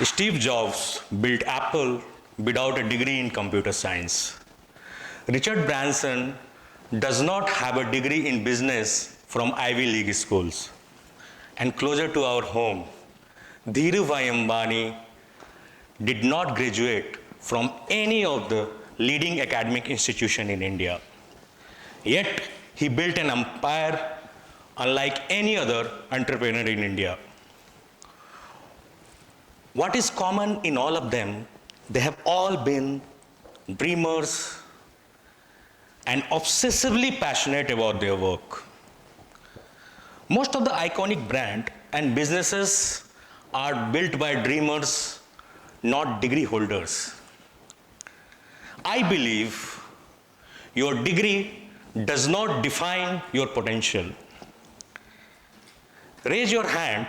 Steve Jobs built Apple without a degree in computer science. Richard Branson does not have a degree in business from Ivy League schools. And closer to our home, Dhirubhai Ambani did not graduate from any of the leading academic institutions in India. Yet, he built an empire unlike any other entrepreneur in India. What is common in all of them, they have all been dreamers and obsessively passionate about their work. Most of the iconic brands and businesses are built by dreamers, not degree holders. I believe your degree does not define your potential. Raise your hand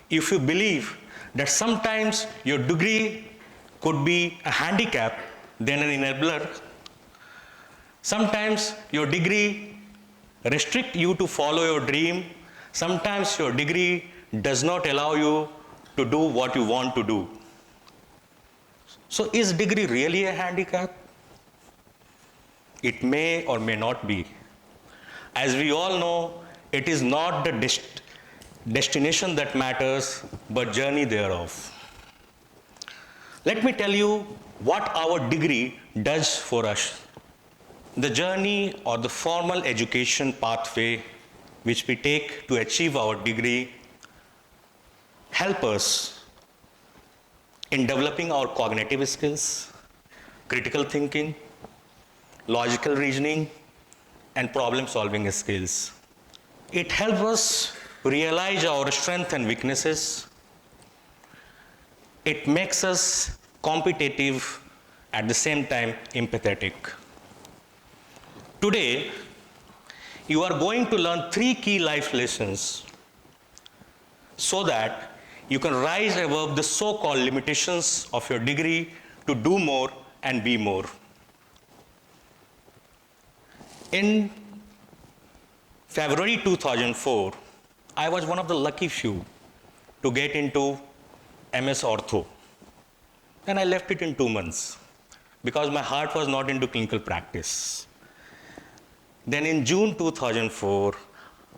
if you believe that sometimes your degree could be a handicap than an enabler. Sometimes your degree restricts you to follow your dream. Sometimes your degree does not allow you to do what you want to do. So is degree really a handicap? It may or may not be. As we all know, it is not the destination that matters, but journey thereof. Let me tell you what our degree does for us. The journey or the formal education pathway which we take to achieve our degree help us in developing our cognitive skills, critical thinking, logical reasoning, and problem-solving skills. It helps us realize our strengths and weaknesses. It makes us competitive, at the same time empathetic. Today, you are going to learn 3 key life lessons so that you can rise above the so-called limitations of your degree to do more and be more. In February 2004, I was one of the lucky few to get into MS Ortho. And I left it in 2 months because my heart was not into clinical practice. Then in June 2004,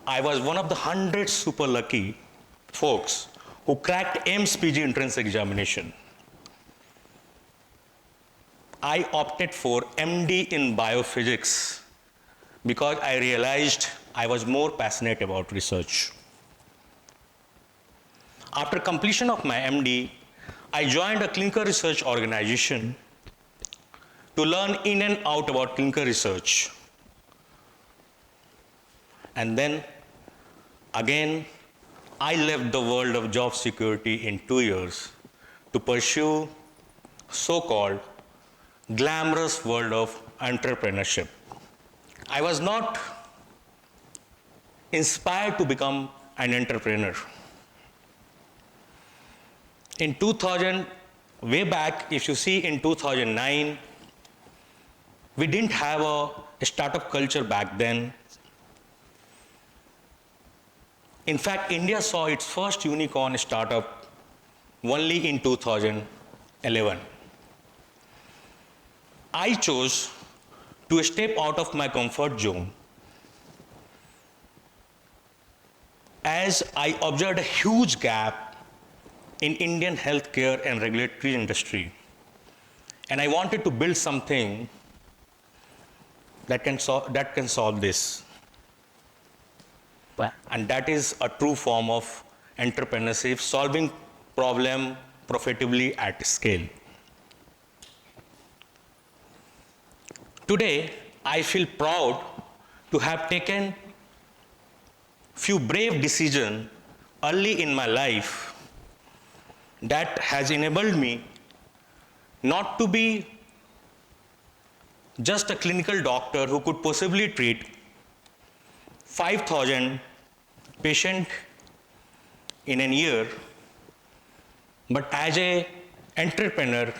I was one of the 100 super lucky folks who cracked AIIMS PG entrance examination. I opted for MD in biophysics because I realized I was more passionate about research. After completion of my MD, I joined a clinical research organization to learn in and out about clinical research. And then, again, I left the world of job security in 2 years to pursue so-called glamorous world of entrepreneurship. I was not inspired to become an entrepreneur. In 2000, way back, if you see in 2009, we didn't have a startup culture back then. In fact, India saw its first unicorn startup only in 2011. I chose to step out of my comfort zone as I observed a huge gap in Indian healthcare and regulatory industry. And I wanted to build something that can solve this. And that is a true form of entrepreneurship, solving problem profitably at scale. Today, I feel proud to have taken few brave decisions early in my life that has enabled me not to be just a clinical doctor who could possibly treat 5,000 patients in a year, but as an entrepreneur,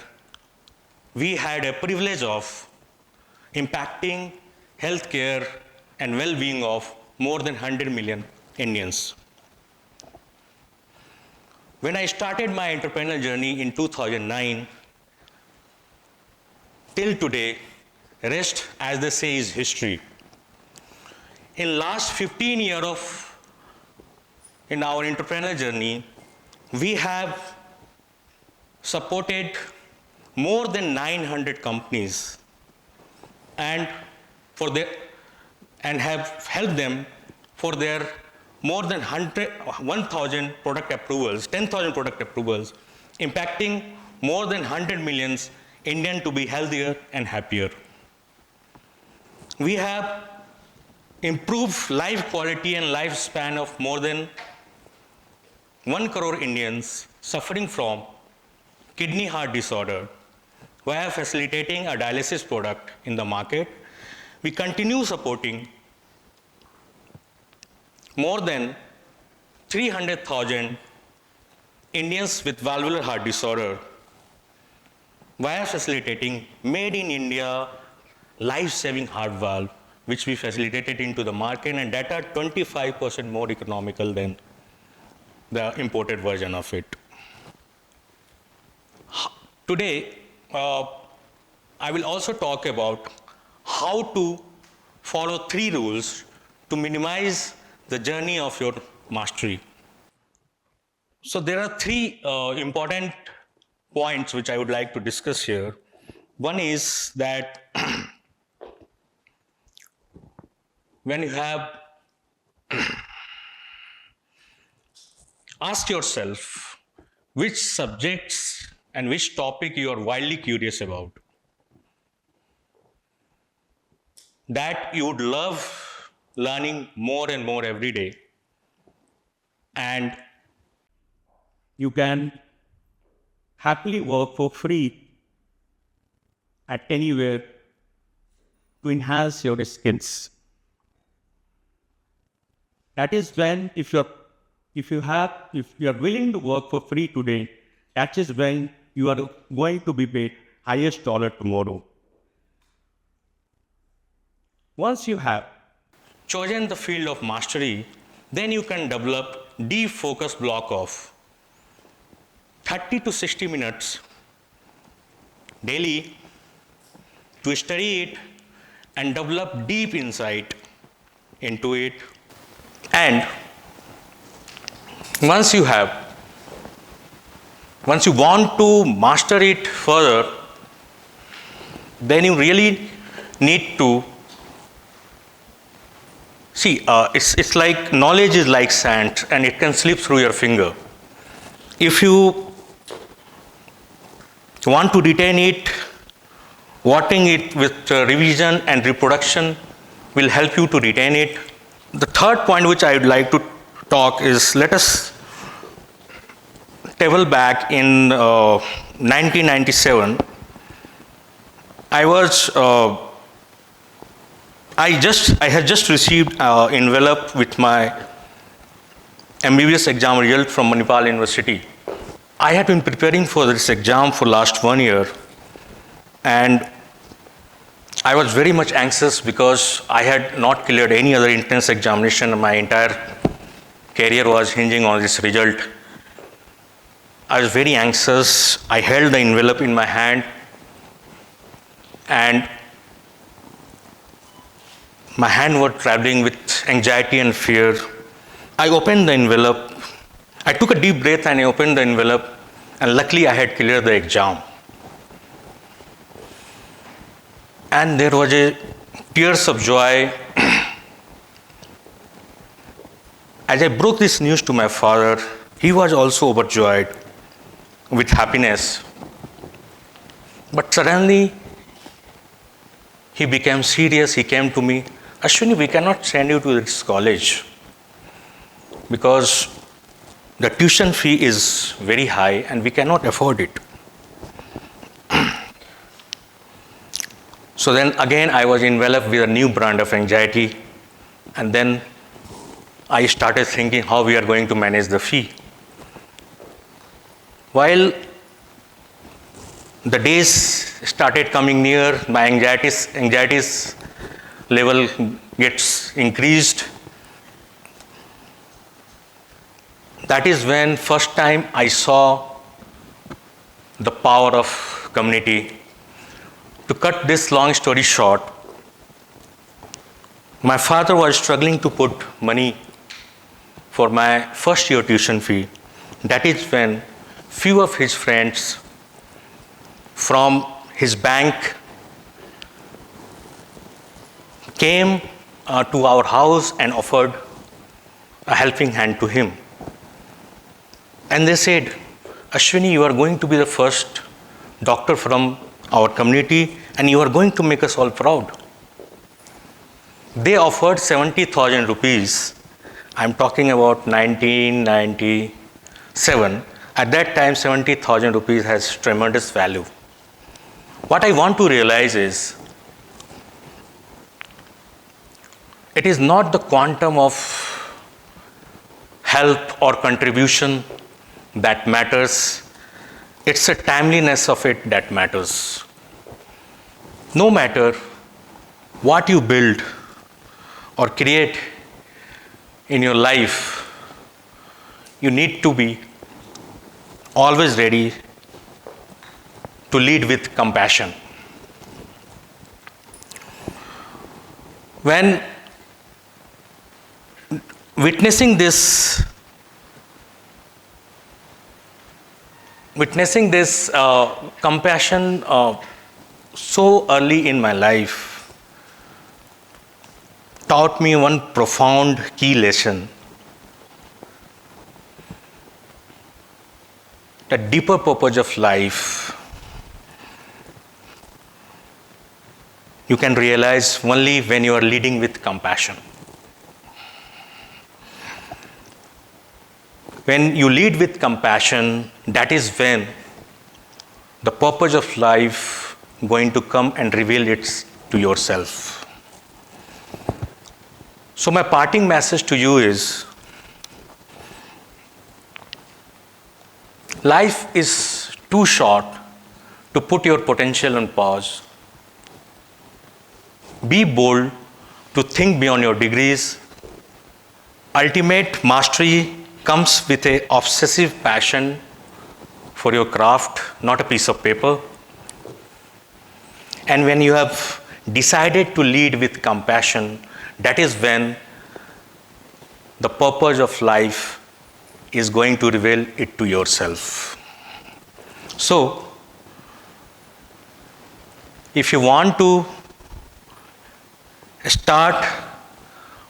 we had a privilege of impacting healthcare and well-being of more than 100 million Indians. When I started my entrepreneurial journey in 2009, till today, rest, as they say, is history. In last 15 years in our entrepreneurial journey, we have supported more than 900 companies and have helped them for their more than 1,000 product approvals, 10,000 product approvals, impacting more than 100 million Indians to be healthier and happier. We have improved life quality and lifespan of more than 1 crore Indians suffering from kidney heart disorder via facilitating a dialysis product in the market. We continue supporting more than 300,000 Indians with valvular heart disorder via facilitating made in India life-saving heart valve, which we facilitated into the market, and that are 25% more economical than the imported version of it. Today, I will also talk about how to follow 3 rules to minimize the journey of your mastery. So there are 3 important points which I would like to discuss here. One is that when you have asked yourself which subjects and which topic you are wildly curious about, that you would love learning more and more every day, and you can happily work for free at anywhere to enhance your skills. That is when, if you are willing to work for free today, that is when you are going to be paid highest dollar tomorrow. Once you have chosen the field of mastery, then you can develop deep focus block of 30 to 60 minutes daily to study it and develop deep insight into it. And once you want to master it further, then you really need to see, it's like knowledge is like sand and it can slip through your finger. If you want to retain it, watering it with revision and reproduction will help you to retain it. The third point which I would like to talk is, let us travel back in 1997. I had just received an envelope with my MBBS exam result from Manipal University. I had been preparing for this exam for last 1 year, and I was very much anxious because I had not cleared any other entrance examination. My entire career was hinging on this result. I was very anxious. I held the envelope in my hand, and my hand was traveling with anxiety and fear. I opened the envelope. I took a deep breath and I opened the envelope, and luckily I had cleared the exam. And there was a tears of joy. As I broke this news to my father, he was also overjoyed with happiness. But suddenly, he became serious. He came to me, Ashwini, we cannot send you to this college because the tuition fee is very high and we cannot afford it. So then again, I was enveloped with a new brand of anxiety, and then I started thinking how we are going to manage the fee. While the days started coming near, my anxieties level gets increased. that is when first time I saw the power of community. To cut this long story short, my father was struggling to put money for my first year tuition fee. That is when few of his friends from his bank came to our house and offered a helping hand to him. And they said, Ashwini, you are going to be the first doctor from our community and you are going to make us all proud. They offered 70,000 rupees. I'm talking about 1997. At that time, 70,000 rupees has tremendous value. What I want to realize is, it is not the quantum of help or contribution that matters. It's the timeliness of it that matters. No matter what you build or create in your life, you need to be always ready to lead with compassion. When witnessing this compassion so early in my life taught me one profound key lesson. The deeper purpose of life you can realize only when you are leading with compassion. When you lead with compassion, that is when the purpose of life going to come and reveal it to yourself. So my parting message to you is, life is too short to put your potential on pause. Be bold to think beyond your degrees. Ultimate mastery comes with an obsessive passion for your craft, not a piece of paper. And when you have decided to lead with compassion, that is when the purpose of life is going to reveal it to yourself. So, if you want to start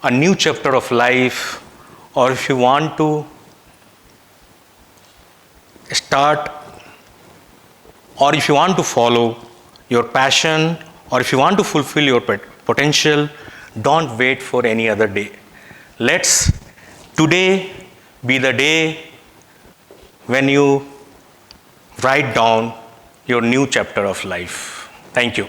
a new chapter of life, or if you want to start, or if you want to follow your passion, or if you want to fulfill your potential, don't wait for any other day. Let's today be the day when you write down your new chapter of life. Thank you.